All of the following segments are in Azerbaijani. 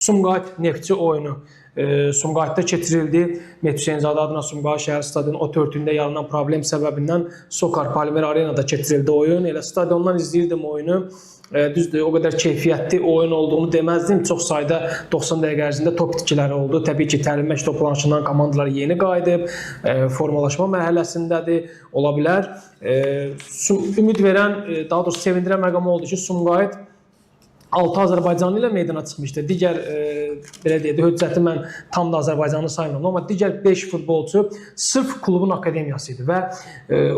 Sumqayıt Neftçi oyunu Sumqayıtda keçirildi. Mehdi Hüseynzadə adına Sumqayıt şəhər stadionunun o törtündə yaranan problem səbəbindən Sokar Polimer Arenada keçirildi oyun. Elə stadiondan izləyirdim oyunu. Düzdür, o qədər keyfiyyətli oyun olduğunu deməzdim. Çox sayda 90 dəqiqə ərzində top itkiləri oldu. Təbii ki, təlim-məşq toplanışından komandalar yeni qayıdıb, formalaşma mərhələsindədir, ola bilər. Ümid verən, daha doğrusu sevindirən məqam oldu ki, Sumqayıt 6 Azərbaycanlı ilə meydana çıxmışdı. Digər, belə deyək, höccəti mən tam da Azərbaycanlı saymıram, amma digər 5 futbolçu sırf klubun akademiyası idi və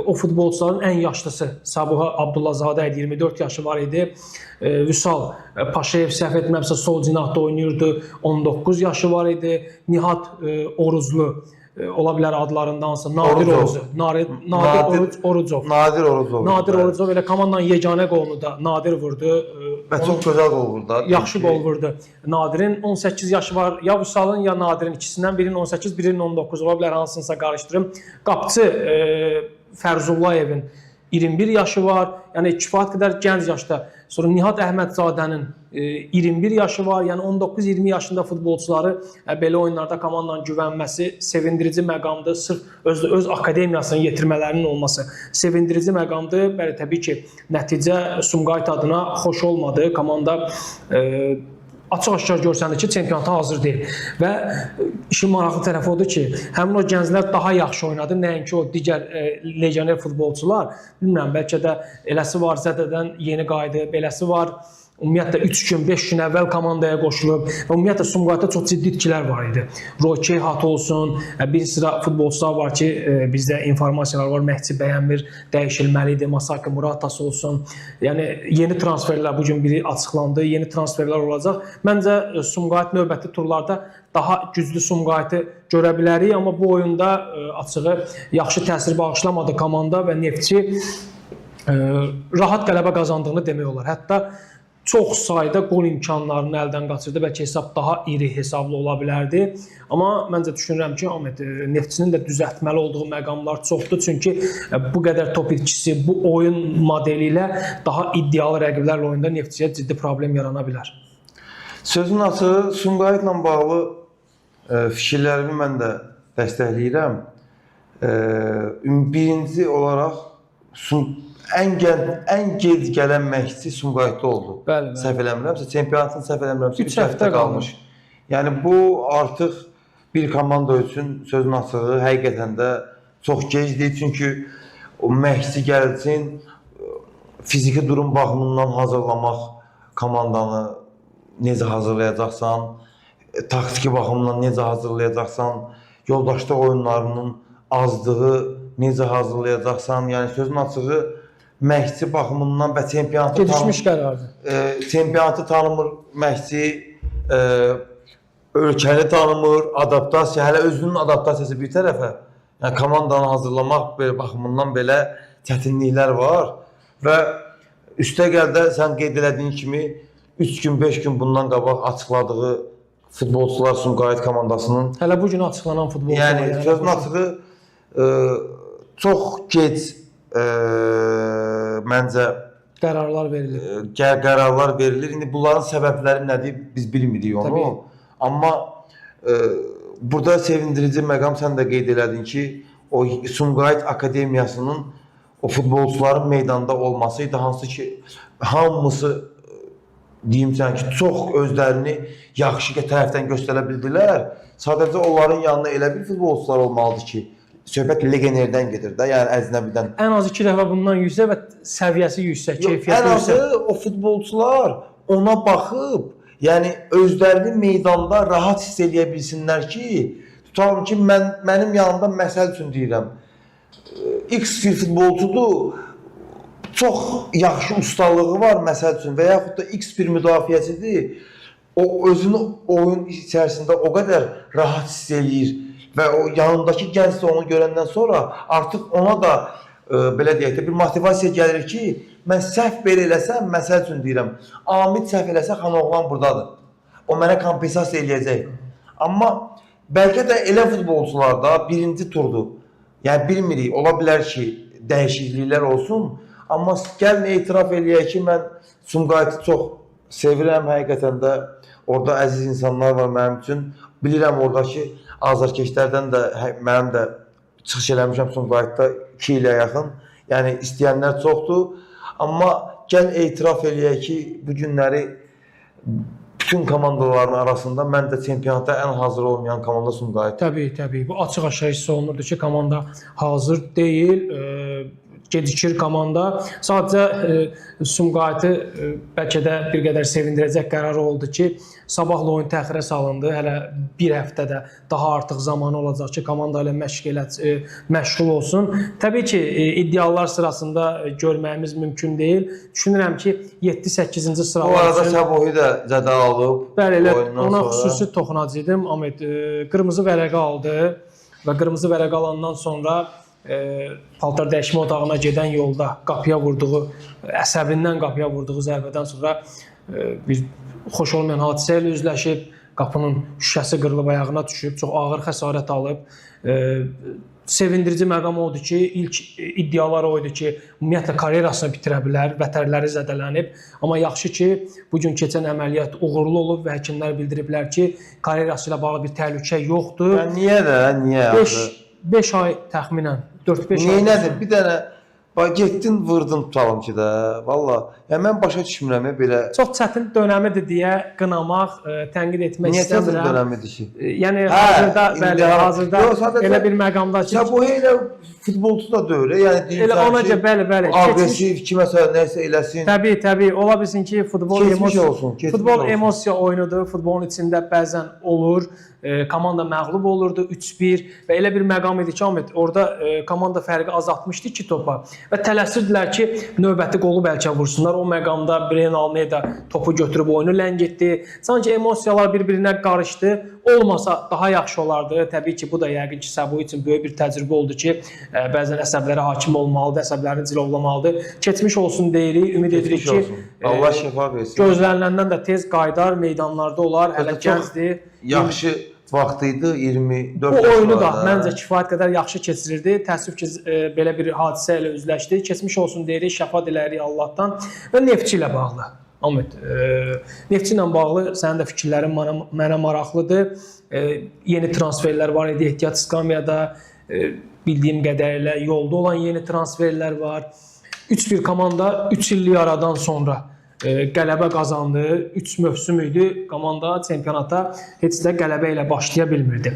o futbolçuların ən yaşlısı Sabuha Abdullazadə idi, 24 yaşı var idi. Vüsal Paşayev səhv etmirəmsə sol cinahda oynayırdı, 19 yaşı var idi. Nihat Oruzlu, ola bilər adlarındansa Nadir Oruzov. Nadir Oruzov elə komandanın yeganə qolunu da Nadir vurdu. Və çox gözəl qol vurdu. Yaxşı qol vurdu. Nadirin 18 yaşı var. Ya Vüsalın ya Nadirin ikisindən birinin 18, birinin 19 ola bilər, hansınsa qarışdırım. Qapıcı Fərzullayevin 21 yaşı var. Yəni kifayət qədər gənc yaşda. Sonra Nihat Əhmədzadənin 21 yaşı var. Yəni 19-20 yaşında futbolçuları belə oyunlarda komandanın güvənməsi sevindirici məqamdır. Sırf öz akademiyasını yetirmələrinin olması sevindirici məqamdır. Bəli, təbii ki, nəticə Sumqayıt adına xoş olmadı. Komanda açıq-aşkar görsəndi ki, çempionata hazır deyil. Və işin maraqlı tərəfi odur ki, həmin o gənclər daha yaxşı oynadı, nəinki o digər legioner futbolçular. Bilmirəm, bəlkə də eləsi var, zədədən yeni qayıdıb, eləsi var. Ümumiyyətlə 3 gün, 5 gün əvvəl komandaya qoşulub və ümumiyyətlə Sumqayıtda çox ciddi itkilər var idi. Roy Keyhat olsun, bir sıra futbolçular var ki, bizdə informasiyalar var, Məhdi bəyənmir, dəyişilməlidir, Masaki Muratas olsun. Yəni, yeni transferlər bugün biri açıqlandı, yeni transferlər olacaq. Məncə, Sumqayıt növbəti turlarda daha güclü Sumqayıtı görə bilərik, amma bu oyunda açığı yaxşı təsir bağışlamadı komanda və Neftçi rahat qələbə qazandığını demək olar. Hətta çox sayda qol imkanlarını əldən qaçırdı. Bəlkə hesab daha iri hesablı ola bilərdi. Amma məncə düşünürəm ki, Ahmet, Neftçinin də düzəltməli olduğu məqamlar çoxdur. Çünki bu qədər top itkisi, bu oyun modeli ilə daha iddialı rəqiblərlə oyunda Neftçiyə ciddi problem yarana bilər. Sözün açığı, Sumqayıtla bağlı fikirlərimi mən də dəstəkləyirəm. Birinci olaraq ən gec gələn məşqçi Sumqayıtda oldu. Bəli. Səhv eləmirəmsə, çempionatın səhv eləmirəmsə 3 həftə qalmış. Yəni bu artıq bir komanda üçün sözün açığı həqiqətən də çox gecdir. Çünki o məşqçi gəlsin, fiziki durum baxımından hazırlamaq komandanı necə hazırlayacaqsan, taktiki baxımından necə hazırlayacaqsan, yoldaşlıq oyunlarının azlığı necə hazırlayacaqsan, yəni sözün açığı məşqçi baxımından və çempionatı gedişmiş qərardır. Çempionatı tanımır məşqçi, ölkəni tanımır, adaptasiya, hələ özünün adaptasiyası bir tərəfə. Yəni komandanı hazırlamaq baxımından belə çətinliklər var və üstə gəldə sən qeyd elədiyin kimi 3 gün, 5 gün bundan qabaq açıqladığı futbolçular Sumqayıt komandasının hələ bu gün açıqlanan futbolçular. Yəni sözün açığı çox gec məncə qərarlar verilir. Qərarlar verilir. İndi bunların səbəbləri nədir biz bilmirik onu. Təbii. Amma burada sevindirici məqam sən də qeyd elədin ki, o Sumqayıt Akademiyasının o futbolçuların meydanda olmasıydı, hansı ki hamısı deyim sən ki, çox özlərini yaxşı tərəfdən göstərə bildilər. Sadəcə onların yanında elə bir futbolçular olmalıdır ki, söhbət legionerdən gedir də, yəni əcnəbidən. Ən az 2 dəfə bundan yüksək və səviyyəsi yüksək, keyfiyyəti yüksək. Ən azı o futbolçular ona baxıb, yəni özlərini meydanda rahat hiss eləyə bilsinlər ki, tutalım ki, mənim yanımda məsəl üçün deyirəm, X bir futbolçudur, çox yaxşı ustalığı var məsəl üçün və yaxud da X bir müdafiəçidir, o özünü oyun içərisində o qədər rahat hiss eləyir və o yanındakı gənc də onu görəndən sonra artıq ona da belə deyək də bir motivasiya gəlir ki, mən səhv belə eləsəm, məsəl üçün deyirəm, Amid səhv eləsə Xanoğlan buradadır. O mənə kompensasiya eləyəcək. Amma bəlkə də elə futbolçularda birinci turdur. Yəni bilmirik, ola bilər ki, dəyişikliklər olsun. Amma gəlin etiraf eləyək ki, mən Sumqayıtı çox sevirəm həqiqətən də. orada əziz insanlar var mənim üçün. Bilirəm oradakı azarkeşlərdən də mənim də çıxış eləmişəm Sumqayıtda 2 ilə yaxın. Yəni istəyənlər çoxdur. Amma gəl etiraf eləyək ki, bu günləri bütün komandaların arasında mən də çempionata ən hazır olmayan komanda Sumqayıt. Təbii. Bu açıq-aşkar hiss olunurdu ki, komanda hazır deyil, gecikir komanda. Sadəcə Sumqayıtı bəlkə də bir qədər sevindirəcək qərar oldu ki, sabahla oyun təxirə salındı. Hələ bir həftədə daha artıq zamanı olacaq ki, komanda ilə məşğul olsun. Təbii ki, iddialar sırasında görməyimiz mümkün deyil. Düşünürəm ki, 7-8-ci sıralar Bu arada Səbuhi də zədə alıb. Bəli, elə ona xüsusi toxunacaqdım. Ahmet qırmızı vərəqə aldı və qırmızı vərəqə alandan sonra paltar dəyişmə otağına gedən yolda qapıya vurduğu, əsəbindən qapıya vurduğu zərbədən sonra bir xoş olmayan hadisə ilə üzləşib, qapının şüşəsi qırılıb ayağına düşüb, çox ağır xəsarət alıb. Sevindirici məqam odur ki, ilk iddiaları oydu ki, ümumiyyətlə karyerasını bitirə bilər, vətərləri zədələnib. Amma yaxşı ki, bugün keçən əməliyyat uğurlu olub və həkimlər bildiriblər ki, karyerası ilə bağlı bir təhlükə yoxdur. Niyə də? Niyə? 5 ay təxminən, 4-5 ay. Nədir? Bir dənə getdin, vurdun tutalım ki də. Valla, yəni mən başa düşmürəm belə. Çox çətin dönəmidir deyə qınamaq, tənqid etmək istəmirəm. Niyə çətin dönəmidir ki? Yəni hazırda, bəli, hazırda elə bir məqamda ki, bu elə futbolçu da deyil, yəni deyirsən elə onaca bəli, aqressiv kiməsə nəsə eləsin. Təbii, ola bilsin ki, futbol olsun, emosiya oyunudur. Futbolun içində bəzən olur. Komanda məğlub olurdu 3-1 və elə bir məqam idi ki, Ahmet, orada komanda fərqi azaltmışdı 2 topa və tələsirdilər ki, növbəti qolu bəlkə vursunlar. O məqamda Bren Almeida topu götürüb oyunu ləngitdi. Sanki emosiyalar bir-birinə qarışdı. Olmasa daha yaxşı olardı. Təbii ki, bu da yəqin ki, Səbuhi üçün böyük bir təcrübə oldu ki, bəzən əsəblərə hakim olmalıdır, əsəblərini cilovlamalıdır. Keçmiş olsun deyirik, ümid edirik ki, Allah şəfa versin. Gözləniləndən də tez qaydar, meydanlarda olar, hələ gəncdir. Yaxşı vaxtı idi 24 yaşında. Bu oyunu da məncə kifayət qədər yaxşı keçirirdi. Təəssüf ki, belə bir hadisə ilə üzləşdi. Keçmiş olsun deyirik, şəfa diləyirik Allahdan və Neftçi ilə bağlı. Ahmet, Neftçi ilə bağlı sənin də fikirlərin mənə maraqlıdır. Yeni transferlər var idi ehtiyat iskamiyada. Bildiyim qədərilə yolda olan yeni transferlər var. 3-1 komanda 3 illik aradan sonra qələbə qazandı. 3 mövsüm idi. Komanda çempionata heç də qələbə ilə başlaya bilmirdi.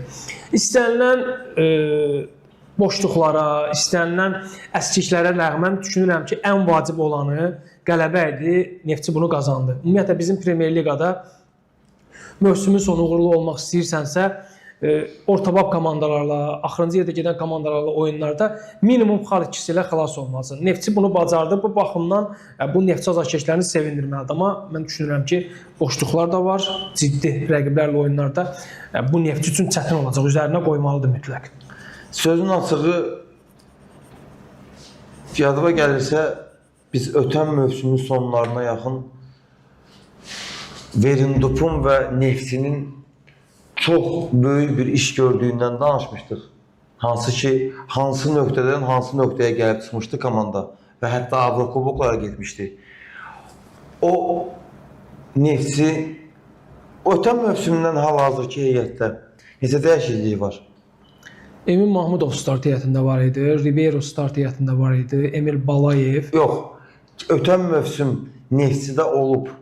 İstənilən boşluqlara, istənilən əskiklərə rəğmən düşünürəm ki, ən vacib olanı qələbə idi. Neftçi bunu qazandı. Ümumiyyətlə bizim Premyer Liqada mövsümün sonu uğurlu olmaq istəyirsənsə, ortabab komandalarla, axırıncı yerdə gedən komandalarla oyunlarda minimum xal ikisi ilə xilas olmalıdır. Neftçi bunu bacardı. Bu baxımdan bu Neftçi azarkeşlərini sevindirməlidir. Amma mən düşünürəm ki, boşluqlar da var. Ciddi rəqiblərlə oyunlarda bu Neftçi üçün çətin olacaq. Üzərinə qoymalıdır mütləq. Sözün açığı yadıma gəlirsə, biz ötən mövsümün sonlarına yaxın Verindupun və Neftçinin çox böyük bir iş gördüyündən danışmışdıq. Hansı ki, hansı nöqtədən hansı nöqtəyə gəlib çıxmışdı komanda və hətta Avrokuboklara getmişdi. O Neftçi ötən mövsümdən hal-hazırki heyətdə necə dəyişikliyi var? Emin Mahmudov start heyətində var idi, Ribeiro start heyətində var idi, Emil Balayev. Yox, ötən mövsüm Neftçidə olub.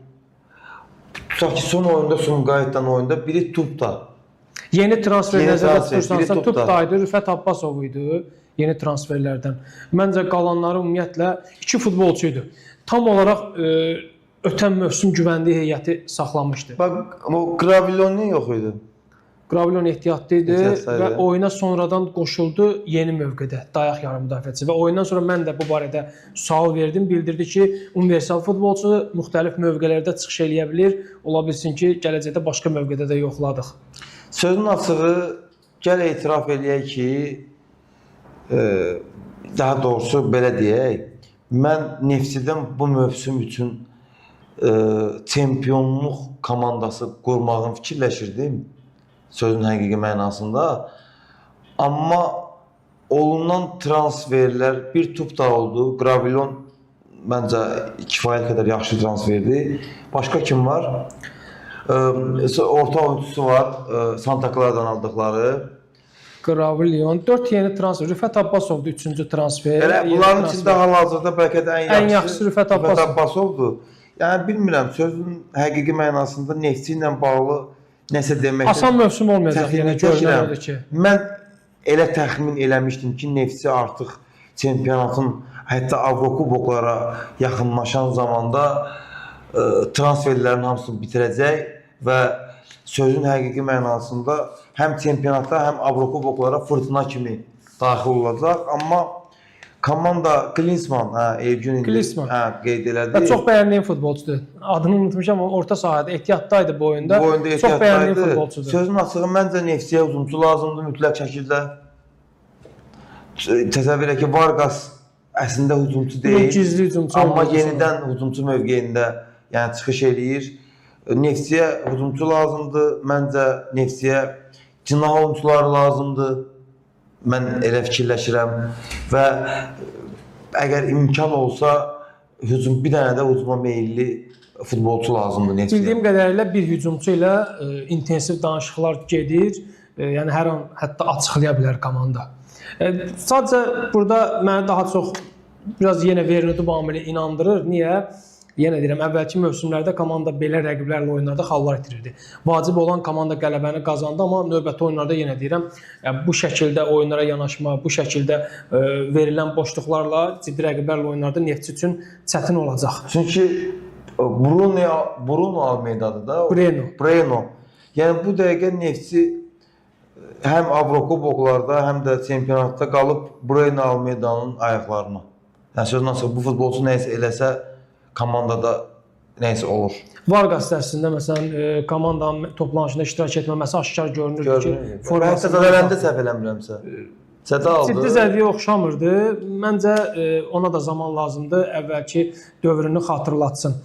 Tutaq ki, son oyunda Sumqayıtdan oyunda biri Tupda. Yeni transfer nəzərdə tutursansa Tupda idi, Rüfət Abbasov idi yeni transferlərdən. Məncə qalanları ümumiyyətlə 2 futbolçu idi. Tam olaraq ötən mövsüm güvəndiyi heyəti saxlamışdı. Bax, o Gravilon niyə yox idi? Gravilon ehtiyatlı idi və oyuna sonradan qoşuldu yeni mövqedə, dayaq yarım müdafiəçisi və oyundan sonra mən də bu barədə sual verdim, bildirdi ki, universal futbolçu müxtəlif mövqelərdə çıxış eləyə bilir, ola bilsin ki, gələcəkdə başqa mövqedə də yoxladıq. Sözün açığı, gəl etiraf eləyək ki, daha doğrusu belə deyək, mən Neftçidən bu mövsüm üçün çempionluq komandası qurmağın fikirləşirdim. Sözün həqiqi mənasında. Amma olunan transferlər bir Tupda oldu. Gravilon məncə kifayət qədər yaxşı transferdir. Başqa kim var? Orta oyuncusu var, Santa Clara'dan aldıqları. Gravillion 4 yeni transfer. Rüfət Abbasovdur 3-cü transfer. Elə Yeni bunların transfer. içində hal-hazırda bəlkə də Ən yaxşısı Rüfət Abbasov. Abbasovdur. Yəni bilmirəm, sözün həqiqi mənasında Neftçi ilə bağlı nəsə demək. Asan mövsüm olmayacaq yenə görünür odur ki. Mən elə təxmin eləmişdim ki, Neftçi artıq çempionatın, hətta Avrokuboklara yaxınlaşan zamanda transferlərin hamısını bitirəcək və sözün həqiqi mənasında həm çempionata, həm Avrokuboklara fırtına kimi daxil olacaq. Amma komanda Klinsmann, Evgeni qeyd elədi. Çox bəyəndiyim futbolçudur. Adını unutmuşam amma orta sahədə ehtiyatdaydı bu oyunda. Çox bəyəndiyim futbolçudur. Sözün açığı məncə Neftçiyə hücumçu lazımdır mütləq şəkildə. Təsəvvür et ki, Vargas əslində hücumçu deyil. Gizli hücumçu. Amma yenidən hücumçu mövqeyində yəni çıxış eləyir. Neftçiyə hücumçu lazımdır. Məncə Neftçiyə cinah oyunçuları lazımdır. Mən elə fikirləşirəm və əgər imkan olsa bir dənə də hücuma meyilli futbolçu lazımdır Neftçiyə. Bildiyim qədərilə bir hücumçu ilə intensiv danışıqlar gedir. Yəni hər an hətta açıqlaya bilər komanda. Sadəcə burada məni daha çox biraz yenə Vernetu amili inandırır. Niyə? Yenə deyirəm, əvvəlki mövsümlərdə komanda belə rəqiblərlə oyunlarda xallar itirirdi. Vacib olan komanda qələbəni qazandı, amma növbəti oyunlarda yenə deyirəm, bu şəkildə oyunlara yanaşma, bu şəkildə verilən boşluqlarla ciddi rəqiblərlə oyunlarda Neftçi üçün çətin olacaq. Çünki Bruno Almeydadır da. Breno. Yəni bu dəqiqə Neftçi həm Avrokuboklarda, həm də çempionatda qalıb Breno Almeydanın ayaqlarına. Yəni sözün açığı bu futbolçu nəyisə eləsə komandada nəysə olur. Vargas dərsində məsələn komandanın toplanışında iştirak etməməsi aşkar görünür ki, forması zədələndə səhv eləmirəmsə. Zədə aldı. Ciddi zəddiyə oxşamırdı. Məncə ona da zaman lazımdır, əvvəlki dövrünü xatırlatsın.